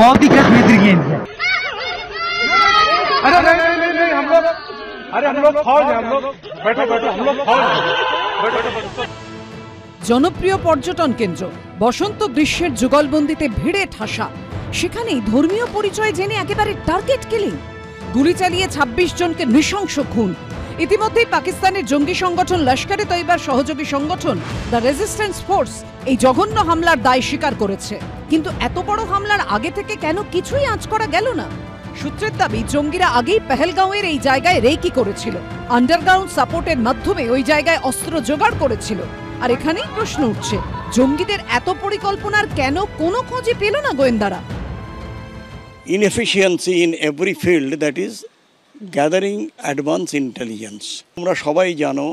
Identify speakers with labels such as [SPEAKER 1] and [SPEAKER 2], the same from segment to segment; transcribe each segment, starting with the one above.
[SPEAKER 1] बहुत ही कश्मीरी गेंद है।
[SPEAKER 2] अरे नहीं हम लोग फौज हैं, हम लोग बैठो हम लोग फौज हैं, बैठो।
[SPEAKER 3] জনপ্রিয় পর্যটন কেন্দ্র বসন্ত দৃশ্যের যুগলবন্দিতে ভিড়ে ঠাসা, সেখানেই ধর্মীয় পরিচয় জেনে একেবারে টার্গেট কিলিং, গুলি চালিয়ে ২৬ জনকে নৃশংস খুন। ইতিমধ্যেই পাকিস্তানের জঙ্গি সংগঠন লস্করে তৈবার সহযোগী সংগঠন দ্য রেজিস্ট্যান্স ফোর্স এই জঘন্য হামলার দায় স্বীকার করেছে। কিন্তু এত বড় হামলার আগে থেকে কেন কিছুই আঁচ করা গেল না? সূত্রের দাবি, জঙ্গিরা আগেই পেহেলগাঁওয়ের এই জায়গায় রেকি করেছিল, আন্ডারগ্রাউন্ড সাপোর্টের মাধ্যমে ওই জায়গায় অস্ত্র জোগাড় করেছিল। আর এখানেই প্রশ্ন উঠছে, জঙ্গিদের এত পরিকল্পনার কেন কোনো খোঁজই পেল না গোয়েন্দারা?
[SPEAKER 4] Inefficiency in every field, that is gathering advance intelligence. তোমরা সবাই জানো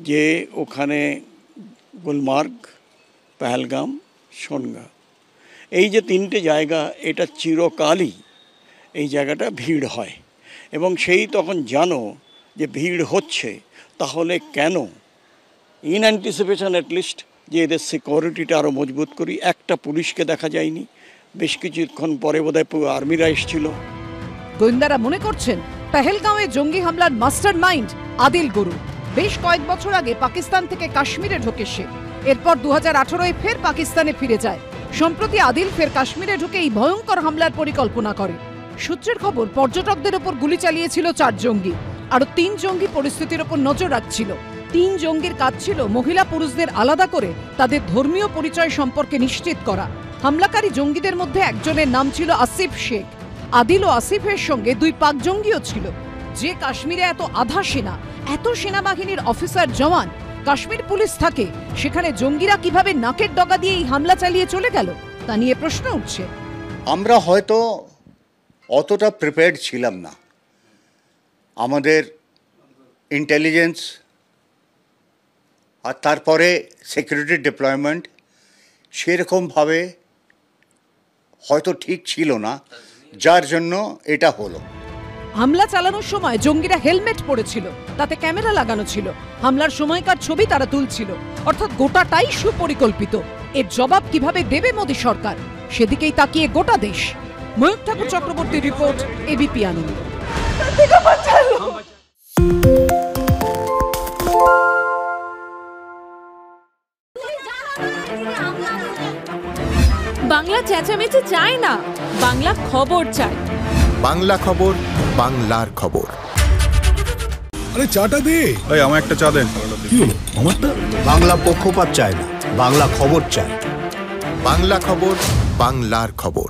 [SPEAKER 4] যে ওখানে গুলমার্গ, পেহেলগাম, সোনগা, এই যে তিনটে জায়গা, এটা চিরকালই এই জায়গাটা ভিড় হয় এবং সেই তখন জানো যে ভিড় হচ্ছে, তাহলে কেন ইন অ্যান্টিসিপেশন অ্যাটলিস্ট যে এদের সিকিউরিটিটা আরও মজবুত করি। একটা পুলিশকে দেখা যায়নি, বেশ কিছুক্ষণ পরে বোধহয় আর্মিরা এসেছিল।
[SPEAKER 3] গোয়েন্দারা মনে করছেন পেহেলগাঁওয়ে জঙ্গি হামলার মাস্টার মাইন্ড আদিল গুরু। বেশ কয়েক বছর আগে পাকিস্তান থেকে কাশ্মীরে ঢোকে সে, এরপর 2018-এ ফের পাকিস্তানে ফিরে যায়। সম্প্রতি আদিল ফের কাশ্মীরে ঢুকে এই ভয়ঙ্কর হামলার পরিকল্পনা করে। সূত্রের খবর, পর্যটকদের ওপর গুলি চালিয়েছিল 4 জঙ্গি, আরো 3 জঙ্গি পরিস্থিতির ওপর নজর রাখছিল। 3 জঙ্গির কাজ ছিল মহিলা পুরুষদের আলাদা করে তাদের ধর্মীয় পরিচয় সম্পর্কে নিশ্চিত করা। হামলাকারী জঙ্গিদের মধ্যে একজনের নাম ছিল আসিফ শেখ। আদিল ও আসিফের সঙ্গে 2 পাক জঙ্গিও ছিল। যে কাশ্মীরে এত আধা সেনা, এত সেনাবাহিনীর অফিসার জওয়ান, কাশ্মীর পুলিশ থাকে, সেখানে জঙ্গিরা কিভাবে নাকের ডগা দিয়ে এই হামলা চালিয়ে চলে গেল তা নিয়ে প্রশ্ন উঠছে।
[SPEAKER 5] আমরা হয়তো অতটা প্রিপেয়ার্ড ছিলাম না। আমাদের ইন্টেলিজেন্স আর তারপরে সিকিউরিটি ডিপ্লয়মেন্ট সেরকমভাবে হয়তো ঠিক ছিল না, যার জন্য এটা হলো।
[SPEAKER 3] হামলা চালানোর সময় জঙ্গিরা হেলমেট পরেছিল, তাতে ক্যামেরা লাগানো ছিল, হামলার সময়কার ছবি তারা তুলছিল, অর্থাৎ গোটাটাই সুপরিকল্পিত। এর জবাব কিভাবে দেবে মোদী সরকার, সেদিকেই তাকিয়ে গোটা দেশ। ময়ূর ঠাকুর চক্রবর্তী রিপোর্ট, এবিপি আনন্দ।
[SPEAKER 6] বাংলা চেঁচামেচি চায় না, বাংলা খবর চায়।
[SPEAKER 7] বাংলা খবর, বাংলার খবর।
[SPEAKER 8] আরে চাটা দে।
[SPEAKER 7] এই আমার একটা চা দেন।
[SPEAKER 8] কি হলো আমারটা?
[SPEAKER 5] বাংলা পক্ষপাত চায় না, বাংলা খবর চায়।
[SPEAKER 7] বাংলা খবর, বাংলার খবর।